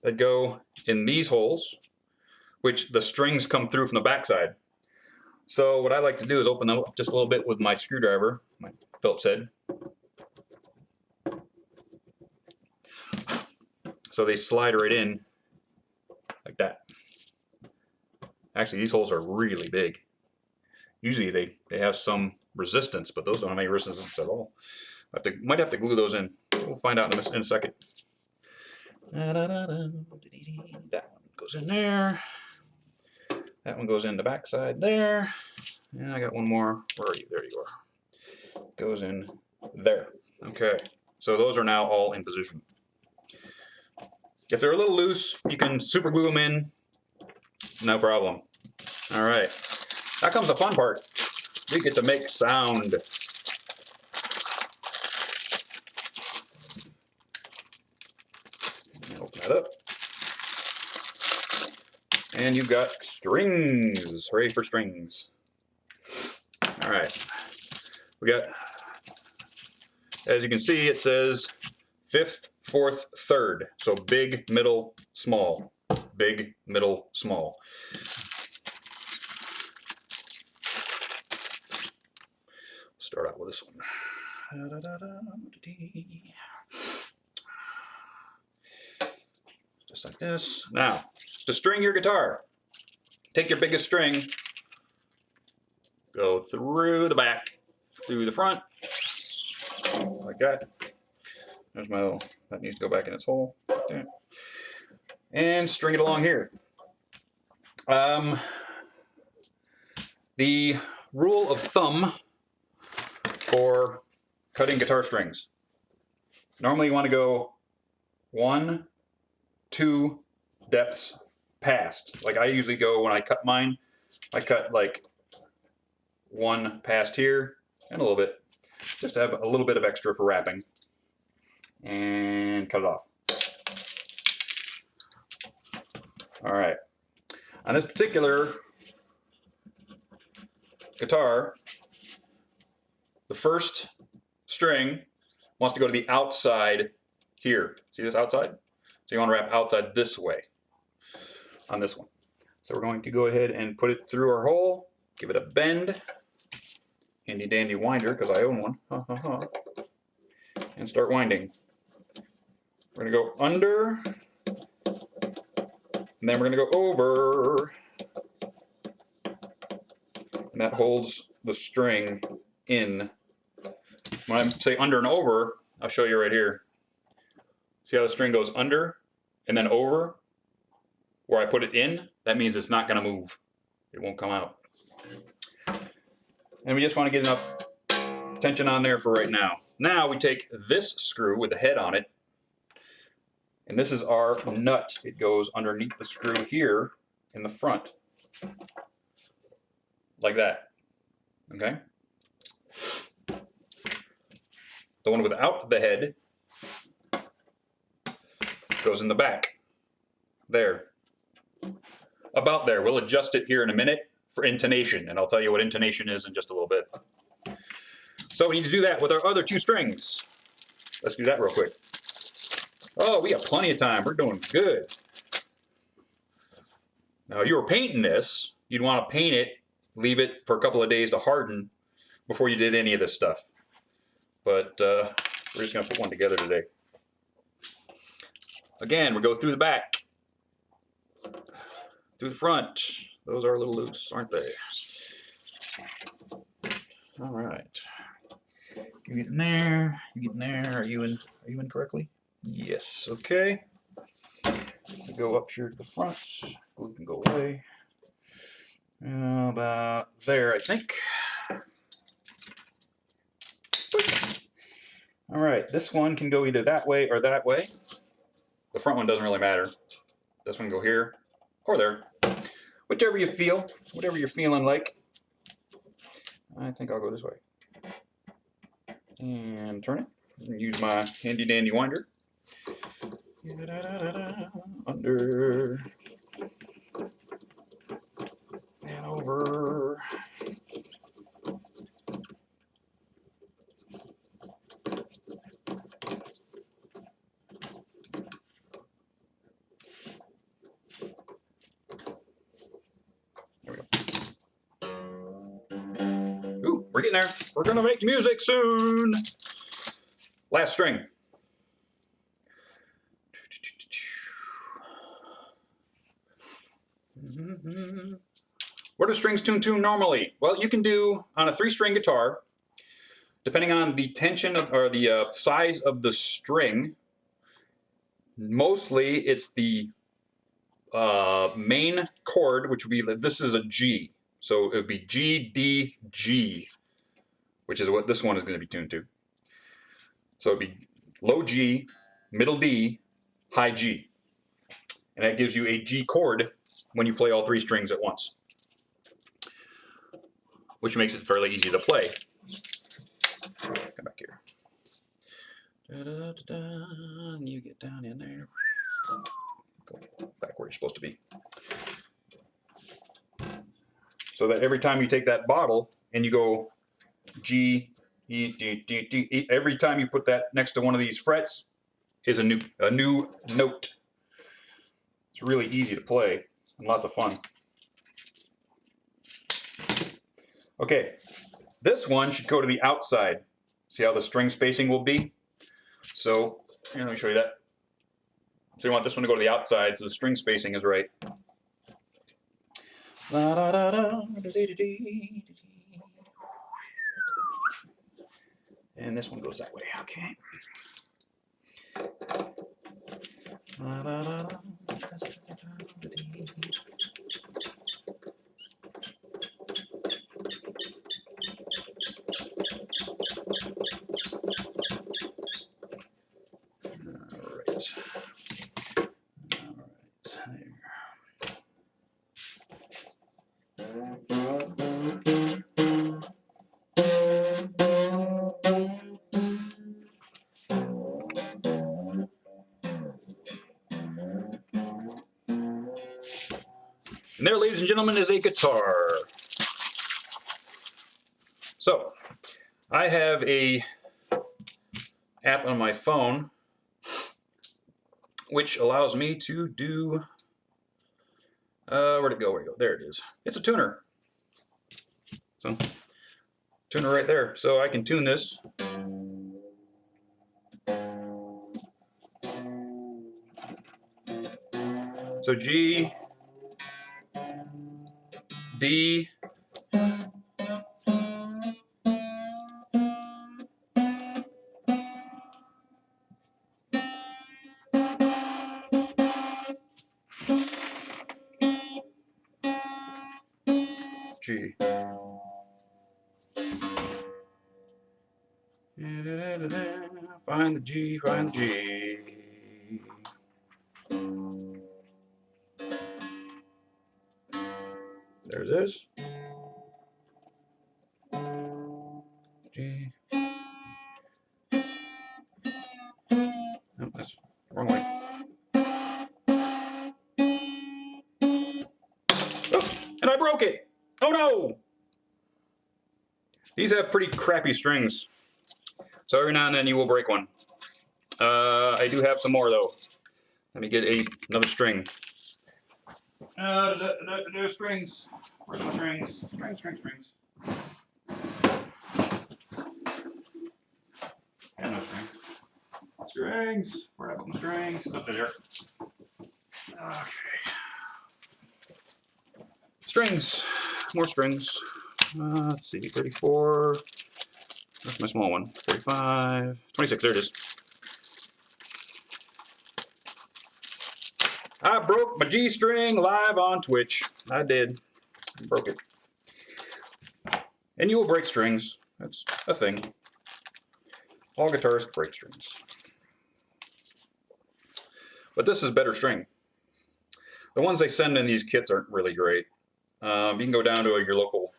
that go in these holes, which the strings come through from the backside. So what I like to do is open them up just a little bit with my screwdriver, my Phillips head. So they slide right in like that. Actually, these holes are really big. Usually they have some resistance, but those don't have any resistance at all. Might have to glue those in. We'll find out in a second. That one goes in there. That one goes in the backside there. And I got one more. Where are you? There you are. Goes in there. Okay. So those are now all in position. If they're a little loose, you can super glue them in. No problem. All right. Now comes the fun part. We get to make sound. Open that up. And you've got strings. Hooray for strings. All right. We got, as you can see, it says 5th, 4th, 3rd. So big, middle, small. big, middle, small. Start out with this one. Just like this. Now, to string your guitar, take your biggest string, go through the back, through the front, like that. There's my little, that needs to go back in its hole. There. And string it along here. The rule of thumb for cutting guitar strings. Normally you want to go 1, 2 depths past. Like I usually go when I cut mine, I cut like 1 past here and a little bit, just to have a little bit of extra for wrapping. And cut it off. All right. On this particular guitar, the first string wants to go to the outside here. See this outside? So you want to wrap outside this way on this one. So we're going to go ahead and put it through our hole, give it a bend, handy dandy winder because I own one, and start winding. We're going to go under, and then we're going to go over, and that holds the string in. When I say under and over, I'll show you right here. See how the string goes under and then over? Where I put it in, that means it's not going to move. It won't come out. And we just want to get enough tension on there for right now. Now we take this screw with the head on it, and this is our nut. It goes underneath the screw here in the front. Like that. Okay? The one without the head goes in the back. There. About there. We'll adjust it here in a minute for intonation, and I'll tell you what intonation is in just a little bit. So we need to do that with our other 2 strings. Let's do that real quick. Oh, we have plenty of time. We're doing good. Now, if you were painting this, you'd want to paint it, leave it for a couple of days to harden before you did any of this stuff. But we're just going to put one together today. Again, we go through the back, through the front. Those are a little loose, aren't they? All right. You get in there. You get in there. Are you in correctly? Yes. Okay. We go up here to the front. We can go away. About there, I think. All right. This one can go either that way or that way. The front one doesn't really matter. This one can go here or there. Whichever you feel, whatever you're feeling like. I think I'll go this way. And turn it. And use my handy dandy winder. Under. And over. Ooh, we're getting there. We're gonna make music soon. Last string. Where do strings tune normally? Well, you can do on a 3-string guitar, depending on the tension of, or the size of the string. Mostly, it's the main chord, which would be, this is a G. So it would be G, D, G, which is what this one is going to be tuned to. So it would be low G, middle D, high G. And that gives you a G chord when you play all 3 strings at once, which makes it fairly easy to play. Come back here. Da, da, da, da, and you get down in there. Go back where you're supposed to be. So that every time you take that bottle and you go G, E, D, D, D, E, every time you put that next to one of these frets is a new note. It's really easy to play and lots of fun. Okay, this one should go to the outside. See how the string spacing will be? So, here, let me show you that. So you want this one to go to the outside so the string spacing is right. And this one goes that way, okay. And there, ladies and gentlemen, is a guitar. So, I have a app on my phone which allows me to do, where'd it go, there it is. It's a tuner. So, tuner right there. So I can tune this. So G, D, G. Find the G, find the G. There's this. G. No, that's the wrong way. Oh, and I broke it. Oh no! These have pretty crappy strings. So every now and then you will break one. I do have some more though. Let me get another string. There's strings. Where's my strings? Strings. Yeah, no strings. Strings. Where did I put my strings? Up there. Okay. Strings. More strings. Let's see. 34. That's my small one. 45. 26. There it is. I broke my G string live on Twitch. I did. I broke it. And you will break strings. That's a thing. All guitarists break strings. But this is better string. The ones they send in these kits aren't really great. You can go down to your local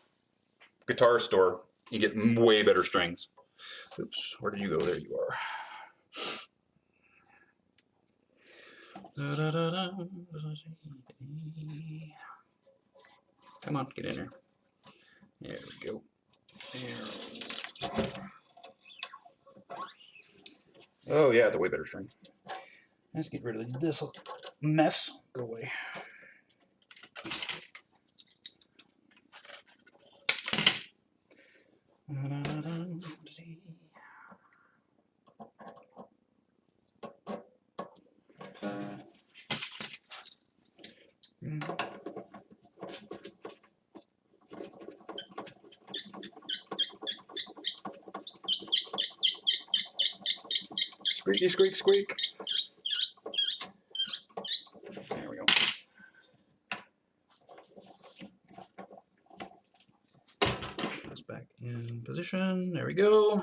guitar store and get way better strings. Oops, where did you go? There you are. Come on, get in there. There we go. There. Oh yeah, it's a way better string. Let's get rid of this mess. Go away. Squeaky, squeak, squeak. There we go. That's back in position. There we go.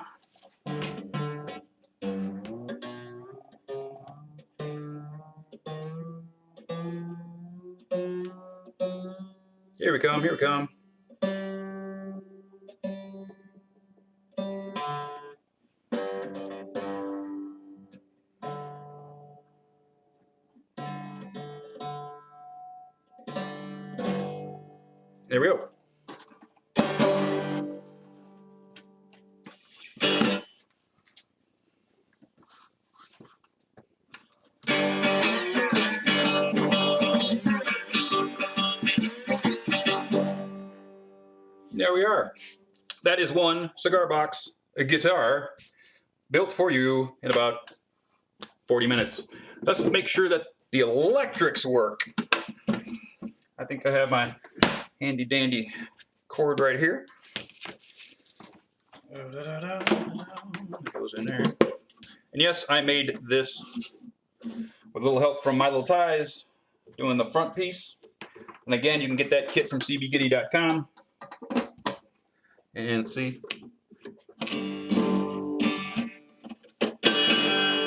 Here we come, here we come. There we go. that is one cigar box, a guitar, built for you in about 40 minutes. Let's make sure that the electrics work. I think I have my handy dandy cord right here. It goes in there. And yes, I made this with a little help from my little ties, doing the front piece. And again, you can get that kit from cbgiddy.com. And see.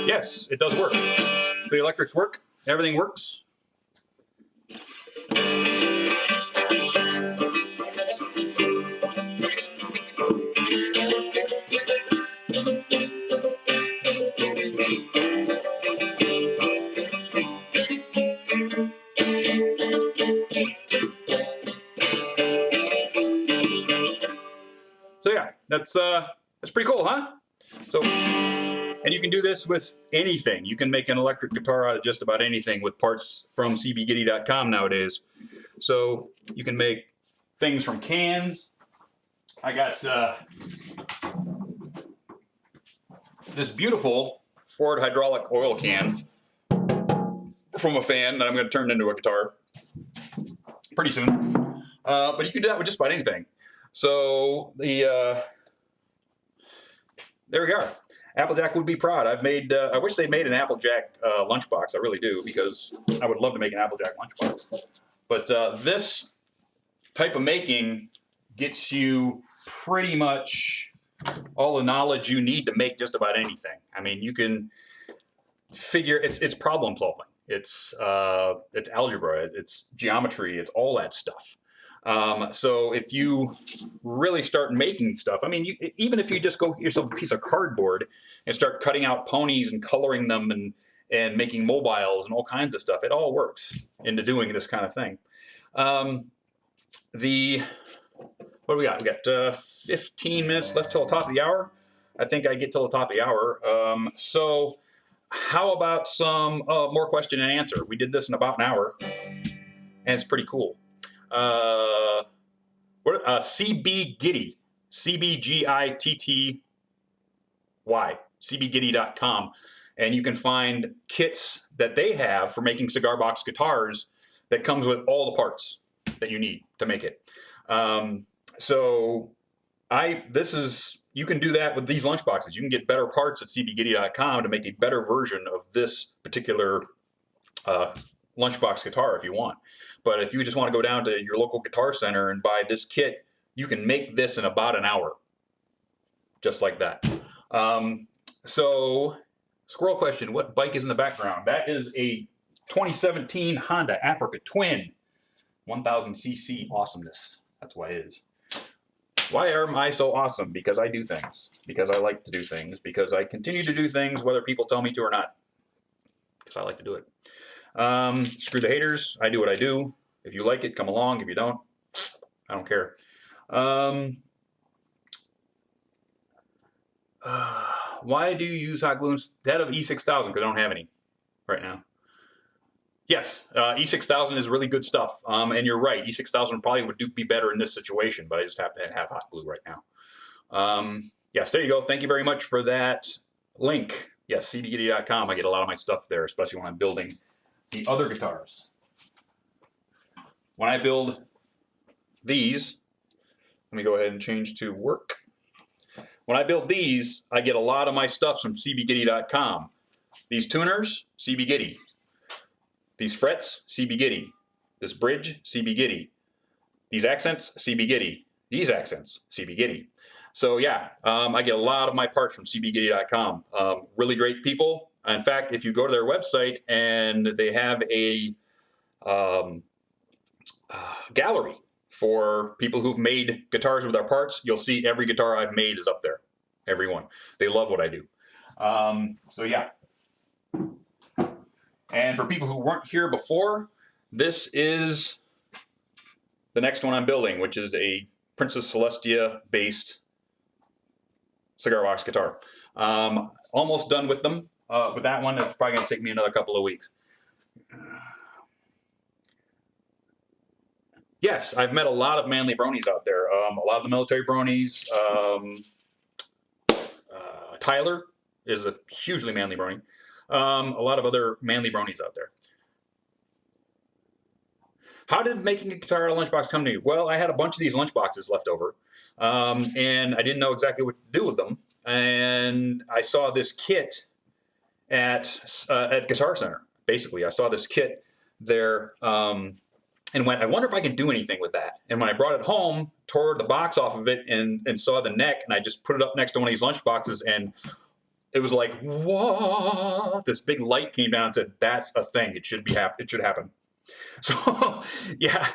Yes, it does work. The electrics work. Everything works. So yeah, that's pretty cool, huh? So, and you can do this with anything. You can make an electric guitar out of just about anything with parts from cbgiddy.com nowadays. So you can make things from cans. I got this beautiful Ford hydraulic oil can from a fan that I'm going to turn into a guitar pretty soon. But you can do that with just about anything. So there we are. Applejack would be proud. I've made. I wish they made an Applejack lunchbox. I really do, because I would love to make an Applejack lunchbox. But this type of making gets you pretty much all the knowledge you need to make just about anything. I mean, you can figure. It's problem solving. It's algebra. It's geometry. It's all that stuff. So if you really start making stuff, I mean, even if you just go get yourself a piece of cardboard and start cutting out ponies and coloring them and making mobiles and all kinds of stuff, it all works into doing this kind of thing. What do we got? We got 15 minutes left till the top of the hour. I think I get till the top of the hour. So how about some more question and answer? We did this in about an hour, and it's pretty cool. CB Giddy, CBGITTY, cbgiddy.com, and you can find kits that they have for making cigar box guitars that comes with all the parts that you need to make it. You can do that with these lunchboxes. You can get better parts at cbgiddy.com to make a better version of this particular lunchbox guitar if you want. But if you just want to go down to your local guitar center and buy this kit, you can make this in about an hour. Just like that. So, squirrel question, what bike is in the background? That is a 2017 Honda Africa Twin. 1000cc awesomeness. That's why it is. Why am I so awesome? Because I do things. Because I like to do things. Because I continue to do things whether people tell me to or not. Because I like to do it. Screw the haters. I do what I do. If you like it, come along. If you don't, I don't care. Why do you use hot glue instead of E6000? Because I don't have any right now. Yes, E6000 is really good stuff. And you're right. E6000 probably would be better in this situation, but I just have to have hot glue right now. Yes, there you go. Thank you very much for that link. Yes, cbgiddy.com. I get a lot of my stuff there, especially when I'm building the other guitars. When I build these, let me go ahead and change to work. When I build these, I get a lot of my stuff from cbgiddy.com. These tuners, cbgiddy. These frets, cbgiddy. This bridge, cbgiddy. These accents, cbgiddy. These accents, cbgiddy. So yeah, I get a lot of my parts from cbgiddy.com. Really great people. In fact, if you go to their website and they have a gallery for people who've made guitars with our parts, you'll see every guitar I've made is up there. Every one. They love what I do. So yeah. And for people who weren't here before, this is the next one I'm building, which is a Princess Celestia based cigar box guitar. Almost done with them. With that one, it's probably going to take me another couple of weeks. Yes, I've met a lot of manly bronies out there. A lot of the military bronies. Tyler is a hugely manly brony. A lot of other manly bronies out there. How did making a guitar out of lunchbox come to you? Well, I had a bunch of these lunchboxes left over, and I didn't know exactly what to do with them. And I saw this kit at Guitar Center. Basically, I saw this kit there and went, I wonder if I can do anything with that. And when I brought it home, tore the box off of it and saw the neck, and I just put it up next to one of these lunchboxes, and it was like, whoa! This big light came down and said, "That's a thing. It should be it should happen." So, yeah.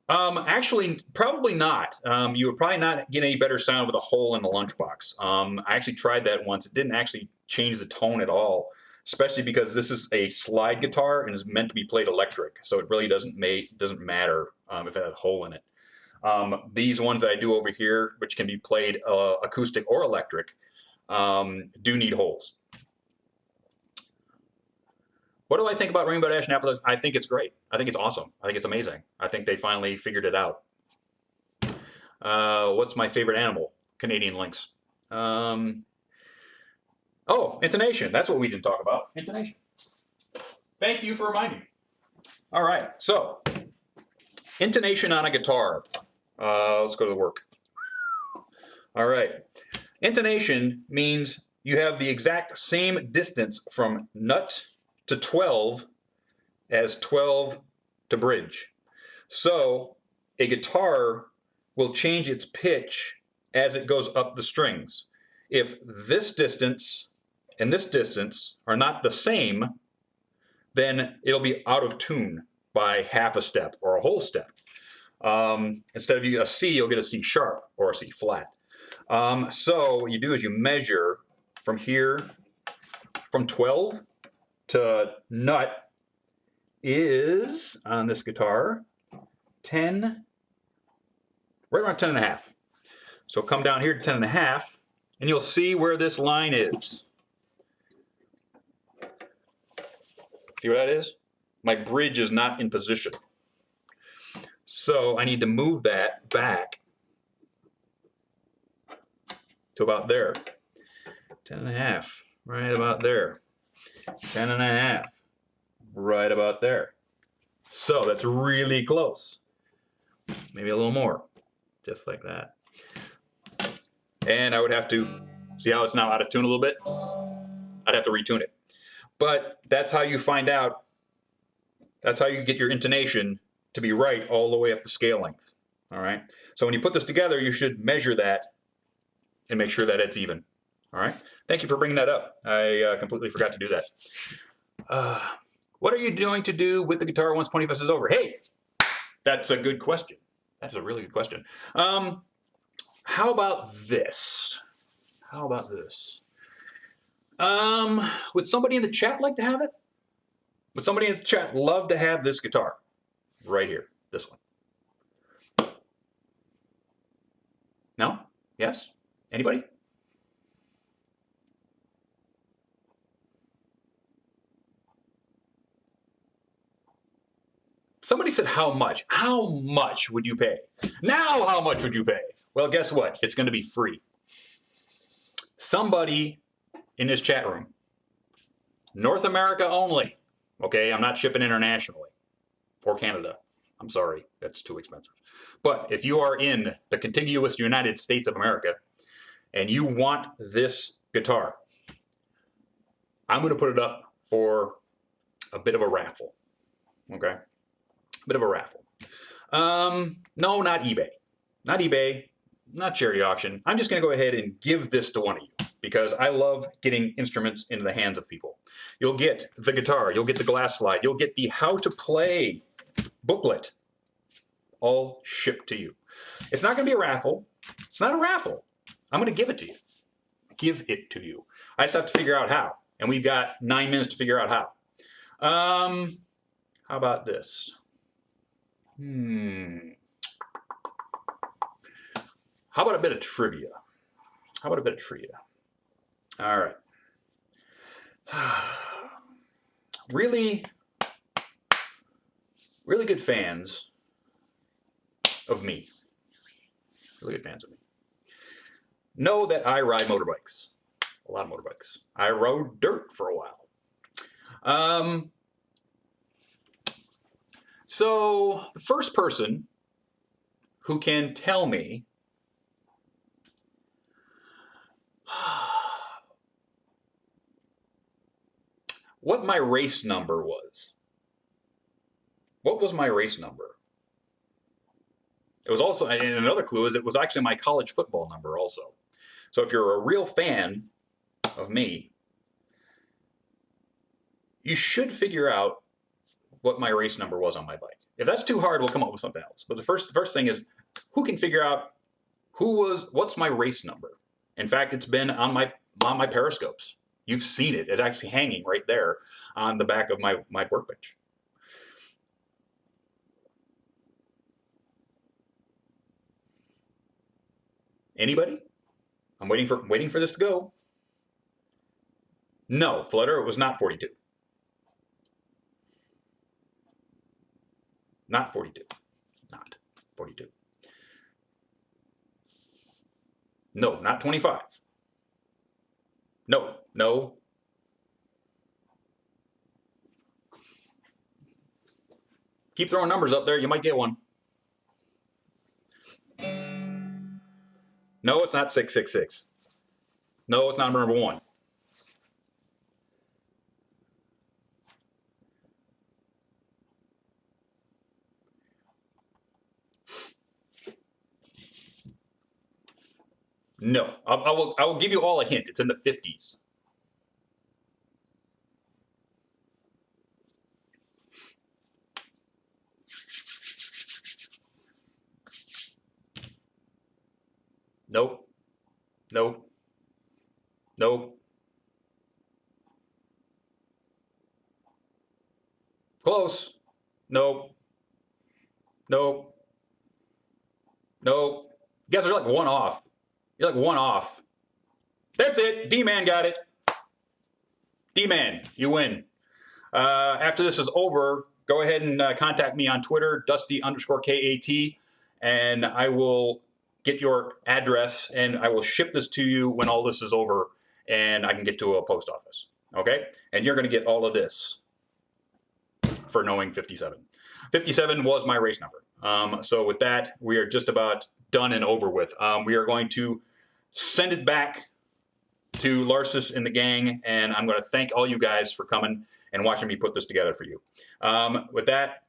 Actually, probably not. You would probably not get any better sound with a hole in the lunchbox. I actually tried that once. It didn't actually change the tone at all, especially because this is a slide guitar and is meant to be played electric. So it really doesn't matter if it has a hole in it. These ones that I do over here, which can be played acoustic or electric, do need holes. What do I think about Rainbow Dash and Apple? I think it's great. I think it's awesome. I think it's amazing. I think they finally figured it out. What's my favorite animal? Canadian lynx. Oh, intonation. That's what we didn't talk about. Intonation. Thank you for reminding me. All right. So, intonation on a guitar. Let's go to the work. All right. Intonation means you have the exact same distance from nut to 12 as 12 to bridge. So a guitar will change its pitch as it goes up the strings. If this distance and this distance are not the same, then it'll be out of tune by half a step or a whole step. Instead of a C, you'll get a C sharp or a C flat. So what you do is you measure from here, from 12 to nut is, on this guitar, 10, right around 10 and a half. So come down here to 10 and a half, and you'll see where this line is. See what that is? My bridge is not in position. So I need to move that back to about there. 10 and a half, right about there. 10 and a half, right about there. So that's really close. Maybe a little more, just like that. And I would have to, see how it's now out of tune a little bit? I'd have to retune it. But that's how you find out, that's how you get your intonation to be right all the way up the scale length. All right. So when you put this together, you should measure that and make sure that it's even. All right. Thank you for bringing that up. I completely forgot to do that. What are you going to do with the guitar once PonyFest is over? Hey, that's a good question. That is a really good question. How about this? How about this? Would somebody in the chat like to have it? Would somebody in the chat love to have this guitar? Right here, this one. No? Yes? Anybody? Somebody said, how much? How much would you pay? Now, how much would you pay? Well, guess what? It's going to be free. Somebody in this chat room, North America only. Okay, I'm not shipping internationally or Canada. I'm sorry, that's too expensive. But if you are in the contiguous United States of America and you want this guitar, I'm going to put it up for a bit of a raffle. Okay? Bit of a raffle. No, not eBay. Not eBay, not charity auction. I'm just going to go ahead and give this to one of you because I love getting instruments into the hands of people. You'll get the guitar, you'll get the glass slide, you'll get the how to play booklet, all shipped to you. It's not going to be a raffle. It's not a raffle. I'm going to give it to you. Give it to you. I just have to figure out how. And we've got 9 minutes to figure out how. How about this? How about a bit of trivia? How about a bit of trivia? All right. Really really good fans of me, really good fans of me, know that I ride motorbikes, a lot of motorbikes. I rode dirt for a while. So the first person who can tell me what my race number was. What was my race number? It was also, and another clue is it was actually my college football number also. So if you're a real fan of me, you should figure out what my race number was on my bike. If that's too hard, we'll come up with something else. But the first thing is, who can figure out what's my race number? In fact, it's been on my periscopes. You've seen it. It's actually hanging right there on the back of my workbench. Anybody? I'm waiting for this to go. No, Flutter, it was not 42. Not 42. Not 42. No, not 25. No, no. Keep throwing numbers up there. You might get one. No, it's not 666. No, it's not number 1. No, I will give you all a hint. It's in the 50s. Nope. Nope. Nope. Close. Nope. Nope. Nope. You guys are like one off. You're like one off. That's it. D-Man got it. D-Man, you win. After this is over, go ahead and contact me on Twitter, Dusty_KAT, and I will get your address and I will ship this to you when all this is over and I can get to a post office. Okay? And you're going to get all of this for knowing 57. 57 was my race number. So with that, we are just about done and over with. We are going to send it back to Larsus and the gang, and I'm going to thank all you guys for coming and watching me put this together for you. With that,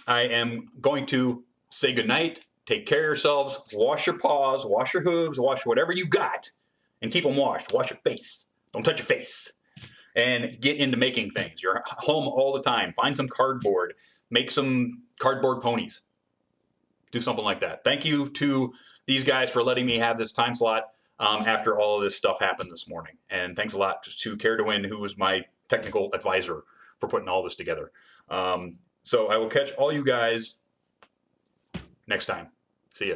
I am going to say goodnight. Take care of yourselves. Wash your paws, wash your hooves, wash whatever you got, and keep them washed. Wash your face. Don't touch your face. And get into making things. You're home all the time. Find some cardboard. Make some cardboard ponies. Do something like that. Thank you to these guys for letting me have this time slot after all of this stuff happened this morning. And thanks a lot to Care to Win, who was my technical advisor for putting all this together. So I will catch all you guys next time. See ya.